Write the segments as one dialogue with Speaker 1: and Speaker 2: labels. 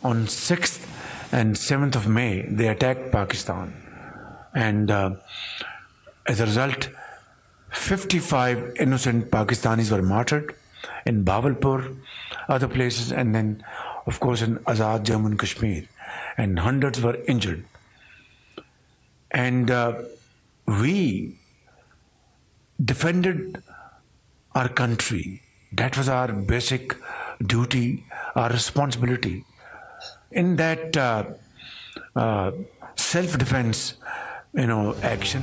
Speaker 1: on 6th and 7th of May, they attacked Pakistan. And as a result, 55 innocent Pakistanis were martyred in Bahawalpur, other places, and then, of course, in Azad Jammu and Kashmir. And hundreds were injured. And we defended our country. That was our basic duty, our responsibility. In that self-defense, action.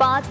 Speaker 2: 5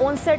Speaker 2: 59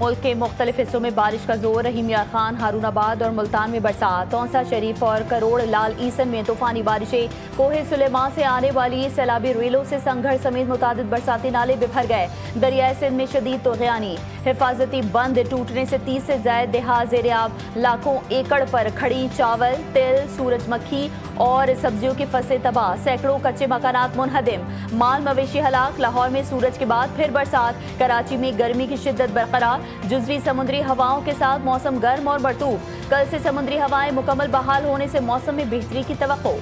Speaker 2: ملک کے مختلف حصوں میں بارش کا زور، رحیم یار خان، ہارون آباد اور ملتان میں برسات، تونسا شریف اور کروڑ لال عیسن میں طوفانی بارشیں، کوہ سلیمان سے آنے والی سیلابی ریلوں سے سنگھڑ سمیت متعدد برساتی نالے بھر گئے، دریائے سندھ میں شدید طغیانی، حفاظتی بند ٹوٹنے سے 30 سے زائد دیہات زیر آب، لاکھوں ایکڑ پر کھڑی چاول، تل، سورج مکھی اور سبزیوں کی فصلیں تباہ، سینکڑوں کچے مکانات منہدم، مال مویشی ہلاک، لاہور میں سورج کے بعد پھر برسات، کراچی میں گرمی کی شدت برقرار، جزوی سمندری ہواؤں کے ساتھ موسم گرم اور مرطوب، کل سے سمندری ہوائیں مکمل بحال ہونے سے موسم میں بہتری کی توقع۔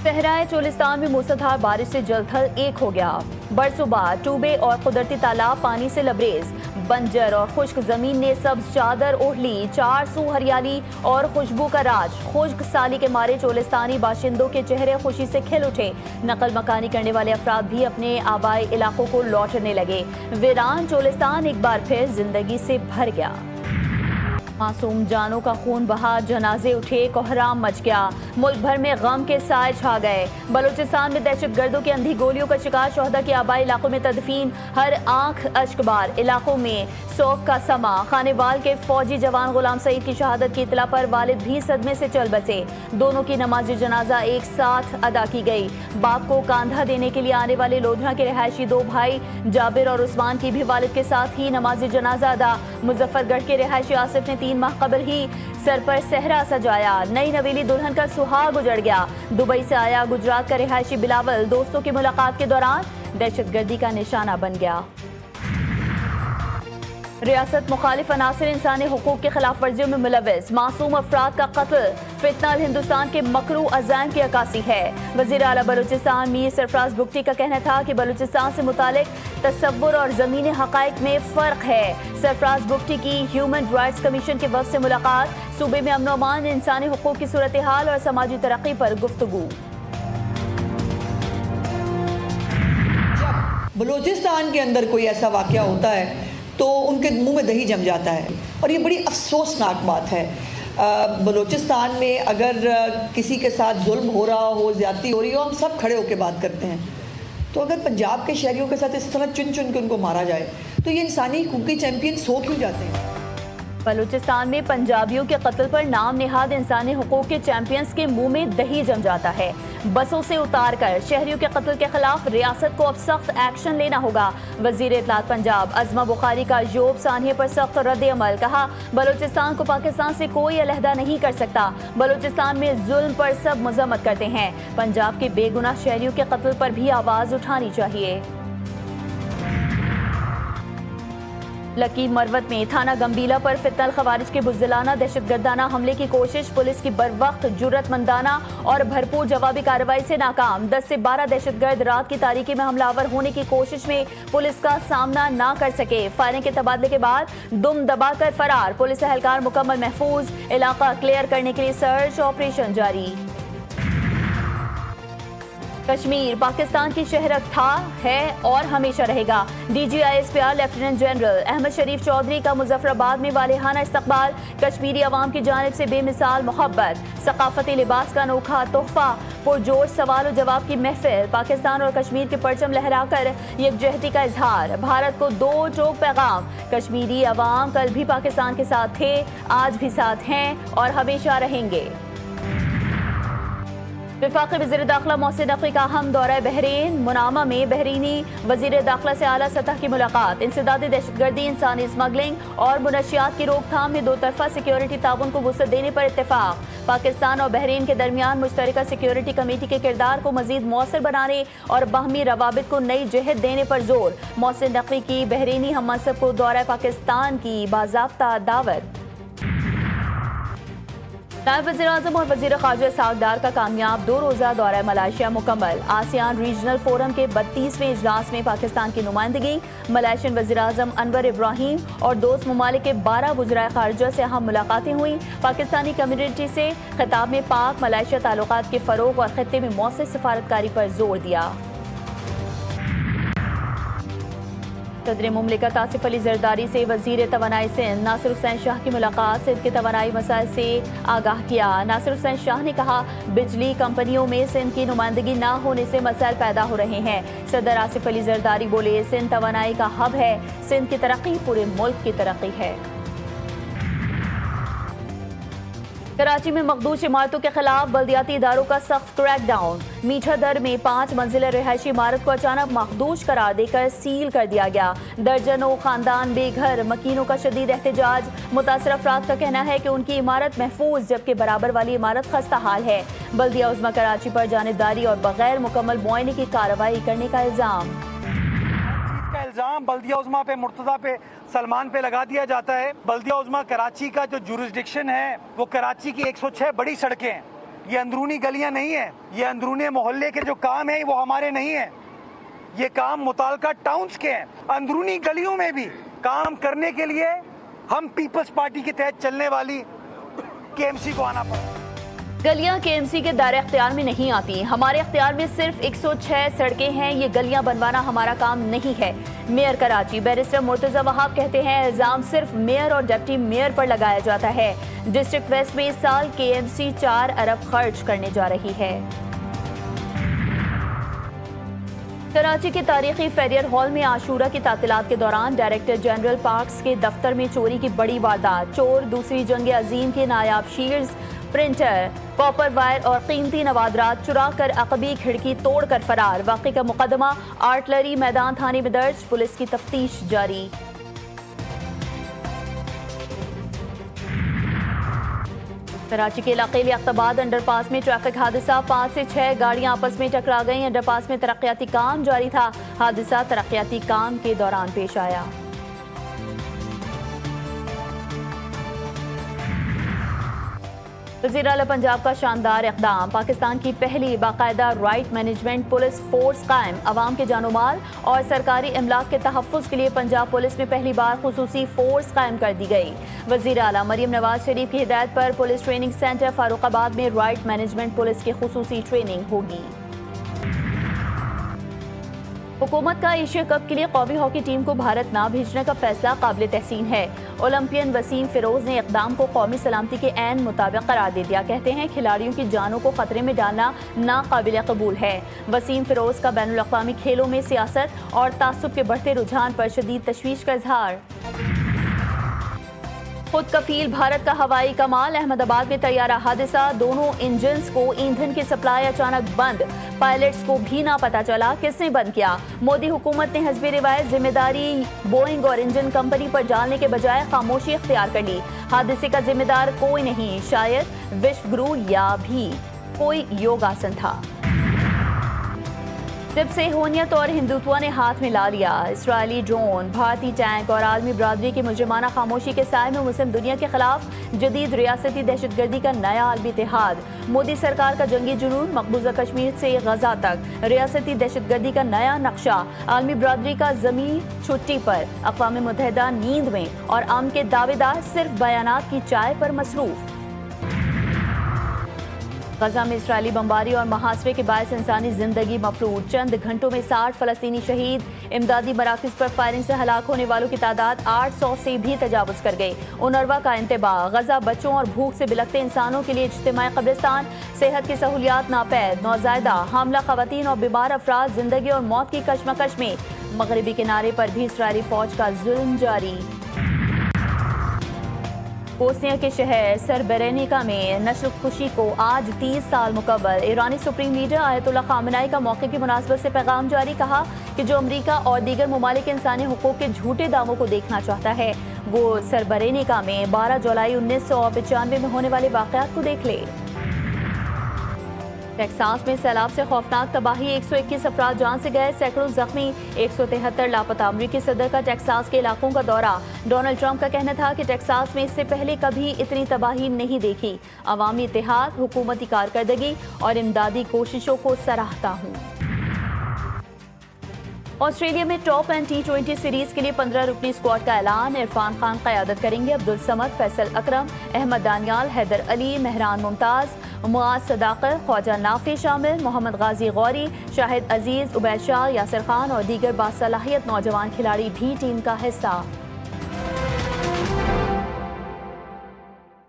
Speaker 2: صحرائے چولستان میں موسلادھار بارش سے جل تھل ایک ہو گیا، برصبح ٹوبے اور قدرتی تالاب پانی سے لبریز، بنجر اور خشک زمین نے سبز چادر اوڑھ لی، 4 سو ہریالی اور خوشبو کا راج، خشک سالی کے مارے چولستانی باشندوں کے چہرے خوشی سے کھل اٹھے، نقل مکانی کرنے والے افراد بھی اپنے آبائی علاقوں کو لوٹنے لگے، ویران چولستان ایک بار پھر زندگی سے بھر گیا۔ معصوم جانوں کا خون بہا، جنازے اٹھے، کوہرام مچ گیا، ملک بھر میں غم کے سائے چھا گئے، بلوچستان میں دہشت گردوں کی اندھی گولیوں کا شکار شہداء کے آبائی علاقوں میں تدفین، ہر آنکھ اشک بار، علاقوں میں سوگ کا سما، خانے وال کے فوجی جوان غلام سعید کی شہادت کی اطلاع پر والد بھی صدمے سے چل بسے، دونوں کی نماز جنازہ ایک ساتھ ادا کی گئی، باپ کو کاندھا دینے کے لیے آنے والے لودھنا کے رہائشی 2 بھائی جابر اور عثمان کی بھی والد کے ساتھ ہی نماز جنازہ ادا، مظفر گڑھ کے رہائشی آصف نے 3 ماہ قبل ہی سر پر صحرا سجایا، نئی نویلی دلہن کا سہاگ اجڑ گیا، دبئی سے آیا گجرات کا رہائشی بلاول دوستوں کی ملاقات کے دوران دہشت گردی کا نشانہ بن گیا۔ ریاست مخالف عناصر انسانی حقوق کے خلاف ورزیوں میں ملوث، معصوم افراد کا قتل فتنہ ہندوستان کے مکروہ عزائم کی عکاسی ہے، وزیر اعلیٰ بلوچستان میر سرفراز بگٹی کا کہنا تھا کہ بلوچستان سے متعلق تصور اور زمینی حقائق میں فرق ہے۔ سرفراز بگٹی کی ہیومن رائٹس کمیشن کے وفد سے ملاقات، صوبے میں امن و امان، انسانی حقوق کی صورتحال اور سماجی ترقی پر گفتگو۔
Speaker 3: بلوچستان کے اندر کوئی ایسا واقعہ ہوتا ہے تو ان کے منہ میں دہی جم جاتا ہے، اور یہ بڑی افسوسناک بات ہے۔ بلوچستان میں اگر کسی کے ساتھ ظلم ہو رہا ہو، زیادتی ہو رہی ہو، ہم سب کھڑے ہو کے بات کرتے ہیں، تو اگر پنجاب کے شہریوں کے ساتھ اس طرح چن چن کے ان کو مارا جائے تو یہ انسانی حقوق کے چیمپئن سو کیوں جاتے ہیں؟
Speaker 2: بلوچستان میں پنجابیوں کے قتل پر نام نہاد انسانی حقوق کے چیمپئنز کے منہ میں دہی جم جاتا ہے، بسوں سے اتار کر شہریوں کے قتل کے خلاف ریاست کو اب سخت ایکشن لینا ہوگا۔ وزیر اطلاعات پنجاب عظمہ بخاری کا یوب سانحے پر سخت رد عمل، کہا بلوچستان کو پاکستان سے کوئی علیحدہ نہیں کر سکتا، بلوچستان میں ظلم پر سب مذمت کرتے ہیں، پنجاب کے بے گناہ شہریوں کے قتل پر بھی آواز اٹھانی چاہیے۔ لکی مروت میں تھانہ گمبیلا پر فتنہ الخوارج کے بزدلانہ دہشت گردانہ حملے کی کوشش، پولیس کی بروقت جرأت مندانہ اور بھرپور جوابی کارروائی سے ناکام، 10 سے 12 دہشت گرد رات کی تاریکی میں حملہ آور ہونے کی کوشش میں پولیس کا سامنا نہ کر سکے، فائرنگ کے تبادلے کے بعد دم دبا کر فرار، پولیس اہلکار مکمل محفوظ، علاقہ کلیئر کرنے کے لیے سرچ آپریشن جاری۔ کشمیر پاکستان کی شہرت تھا، ہے اور ہمیشہ رہے گا، D G I S P R lieutenant general Ahmed Sharif Chaudhry کا مظفر آباد میں والہانہ استقبال، کشمیری عوام کی جانب سے بے مثال محبت، ثقافتی لباس کا انوکھا تحفہ، پرجوش سوال و جواب کی محفل، پاکستان اور کشمیر کے پرچم لہرا کر یکجہتی کا اظہار، بھارت کو 2 ٹوک پیغام، کشمیری عوام کل بھی پاکستان کے ساتھ تھے، آج بھی ساتھ ہیں اور ہمیشہ رہیں گے۔ وفاقی وزیر داخلہ محسن نقوی کا اہم دورہ بحرین، منامہ میں بحرینی وزیر داخلہ سے اعلیٰ سطح کی ملاقات، انسدادی دہشت گردی، انسانی اسمگلنگ اور منشیات کی روک تھام میں 2 طرفہ سیکیورٹی تعاون کو وسعت دینے پر اتفاق، پاکستان اور بحرین کے درمیان مشترکہ سیکیورٹی کمیٹی کے کردار کو مزید مؤثر بنانے اور باہمی روابط کو نئی جہت دینے پر زور، محسن نقوی کی بحرینی ہم منصب کو دورہ پاکستان کی باضابطہ دعوت۔ نائب وزیر اعظم اور وزیر خارجہ اسحاق ڈار کا کامیاب 2 روزہ دورہ ملائیشیا مکمل، آسیان ریجنل فورم کے 32ویں اجلاس میں پاکستان کی نمائندگی، ملائیشین وزیر اعظم انور ابراہیم اور دوست ممالک کے 12 وزرائے خارجہ سے اہم ملاقاتیں ہوئیں، پاکستانی کمیونٹی سے خطاب میں پاک ملائیشیا تعلقات کے فروغ اور خطے میں مؤثر سفارتکاری پر زور دیا۔ صدر مملکت آصف علی زرداری سے وزیر توانائی سندھ ناصر حسین شاہ کی ملاقات، سندھ کے توانائی مسائل سے آگاہ کیا۔ ناصر حسین شاہ نے کہا بجلی کمپنیوں میں سندھ کی نمائندگی نہ ہونے سے مسائل پیدا ہو رہے ہیں۔ صدر آصف علی زرداری بولے سندھ توانائی کا ہب ہے، سندھ کی ترقی پورے ملک کی ترقی ہے۔ کراچی میں مخدوش عمارتوں کے خلاف بلدیاتی اداروں کا سخت کریک ڈاؤن۔ میٹھا در میں 5 منزلہ رہائشی عمارت کو اچانک مخدوش قرار دے کر سیل کر دیا گیا۔ درجنوں خاندان بے گھر، مکینوں کا شدید احتجاج۔ متاثرہ افراد کا کہنا ہے کہ ان کی عمارت محفوظ جبکہ برابر والی عمارت خستہ حال ہے۔ بلدیہ عظمیٰ کراچی پر جانبداری اور بغیر مکمل معائنے کی کارروائی کرنے کا الزام۔
Speaker 4: بلدیہ عظمیٰ پہ، مرتضیٰ پہ، سلمان پہ لگا دیا جاتا ہے۔ بلدیہ عظمیٰ کراچی کا جو جورسڈکشن ہے وہ کراچی کی 106 بڑی سڑکیں ہیں، یہ اندرونی گلیاں نہیں ہیں، یہ اندرونی محلے کے جو کام ہیں وہ ہمارے نہیں ہیں، یہ کام متعلقہ ٹاؤنز کے ہیں۔ اندرونی گلیوں میں بھی کام کرنے کے لیے ہم پیپلز پارٹی کے تحت چلنے والی KMC کو آنا پڑا۔
Speaker 2: گلیاں KMC کے دائرہ اختیار میں نہیں آتی، ہمارے اختیار میں صرف 106 سڑکیں ہیں، یہ گلیاں بنوانا ہمارا کام نہیں ہے۔ میئر کراچی بیرسٹر مرتضیٰ وہاب کہتے ہیں الزام صرف میئر اور ڈپٹی میئر پر لگایا جاتا ہے۔ ڈسٹرکٹ ویسٹ میں اس سال KMC 4 ارب خرچ کرنے جا رہی ہے۔ کراچی کے تاریخی فیریئر ہال میں عاشورہ کی تعطیلات کے دوران ڈائریکٹر جنرل پارکس کے دفتر میں چوری کی بڑی واردات۔ چور دوسری جنگ عظیم کے نایاب شیلڈز، پرنٹر، کاپر وائر اور قیمتی نوادرات چرا کر عقبی کھڑکی توڑ کر فرار۔ واقعے کا مقدمہ آرٹلری میدان تھانے میں درج، پولیس کی تفتیش جاری۔ کراچی کے علاقے لیاقتآباد انڈر پاس میں ٹریفک حادثہ، 5 سے 6 گاڑیاں آپس میں ٹکرا گئیں۔ انڈر پاس میں ترقیاتی کام جاری تھا، حادثہ ترقیاتی کام کے دوران پیش آیا۔ وزیر اعلیٰ پنجاب کا شاندار اقدام، پاکستان کی پہلی باقاعدہ رائٹ مینجمنٹ پولیس فورس قائم، عوام کے جان و مال اور سرکاری املاک کے تحفظ کے لیے پنجاب پولیس میں پہلی بار خصوصی فورس قائم کر دی گئی۔ وزیر اعلیٰ مریم نواز شریف کی ہدایت پر پولیس ٹریننگ سینٹر فاروق آباد میں رائٹ مینجمنٹ پولیس کی خصوصی ٹریننگ ہوگی۔ حکومت کا ایشیا کپ کے لیے قومی ہاکی ٹیم کو بھارت نہ بھیجنے کا فیصلہ قابل تحسین ہے۔ اولمپئن وسیم فیروز نے اقدام کو قومی سلامتی کے عین مطابق قرار دے دیا۔ کہتے ہیں کھلاڑیوں کی جانوں کو خطرے میں ڈالنا ناقابل قبول ہے۔ وسیم فیروز کا بین الاقوامی کھیلوں میں سیاست اور تعصب کے بڑھتے رجحان پر شدید تشویش کا اظہار۔ خود کفیل بھارت کا ہوائی کمال، احمد آباد میں طیارہ حادثہ، دونوں انجنز کو ایندھن کی سپلائی اچانک بند، پائلٹس کو بھی نہ پتا چلا کس نے بند کیا۔ مودی حکومت نے حسب روایت ذمہ داری بوئنگ اور انجن کمپنی پر ڈالنے کے بجائے خاموشی اختیار کر لی۔ حادثے کا ذمہ دار کوئی نہیں، شاید وشو گرو یا بھی کوئی یوگ آسن تھا۔ جب سے ہونیت اور ہندوتوا نے ہاتھ میں لا لیا، اسرائیلی ڈرون، بھارتی ٹینک اور عالمی برادری کی مجرمانہ خاموشی کے سائے میں مسلم دنیا کے خلاف جدید ریاستی دہشت گردی کا نیا عالمی اتحاد۔ مودی سرکار کا جنگی جنون، مقبوضہ کشمیر سے غزہ تک ریاستی دہشت گردی کا نیا نقشہ، عالمی برادری کا زمین چھٹی پر، اقوام متحدہ نیند میں اور امن کے دعوے دار صرف بیانات کی چائے پر مصروف۔ غزہ میں اسرائیلی بمباری اور محاصرے کے باعث انسانی زندگی مفلوج، چند گھنٹوں میں 60 فلسطینی شہید، امدادی مراکز پر فائرنگ سے ہلاک ہونے والوں کی تعداد 800 سے بھی تجاوز کر گئی۔ اونروا کا انتباہ، غزہ بچوں اور بھوک سے بلکتے انسانوں کے لیے اجتماعی قبرستان، صحت کی سہولیات ناپید، نوزائیدہ، حاملہ خواتین اور بیمار افراد زندگی اور موت کی کشمکش میں۔ مغربی کنارے پر بھی اسرائیلی فوج کا ظلم جاری۔ بوسنیا کے شہر سربرینیکا میں نشر خوشی کو آج 30 سال مکمل، ایرانی سپریم لیڈر آیت اللہ خامنہئی کا موقع کی مناسبت سے پیغام جاری، کہا کہ جو امریکہ اور دیگر ممالک انسانی حقوق کے جھوٹے دعووں کو دیکھنا چاہتا ہے وہ سربرینیکا میں 12 جولائی 1995 میں ہونے والے واقعات کو دیکھ لے۔ ٹیکساس میں سیلاب سے خوفناک تباہی، 121 افراد جان سے گئے، سینکڑوں زخمی، 173 لاپتہ۔ امریکی صدر کا ٹیکساس کے علاقوں کا دورہ، ڈونلڈ ٹرمپ کا کہنا تھا کہ ٹیکساس میں اس سے پہلے کبھی اتنی تباہی نہیں دیکھی، عوامی اتحاد، حکومتی کارکردگی اور امدادی کوششوں کو سراہتا ہوں۔ آسٹریلیا میں ٹاپ اینڈ T20 سیریز کے لیے 15 رکنی اسکواڈ کا اعلان، عرفان خان قیادت کریں گے، عبدالصمد، فیصل اکرم، احمد دانیال، حیدر علی، مہران ممتاز، معاذ صداقت، خواجہ نافع شامل، محمد غازی غوری، شاہد عزیز، عبید شاہ، یاسر خان اور دیگر باصلاحیت نوجوان کھلاڑی بھی ٹیم کا حصہ۔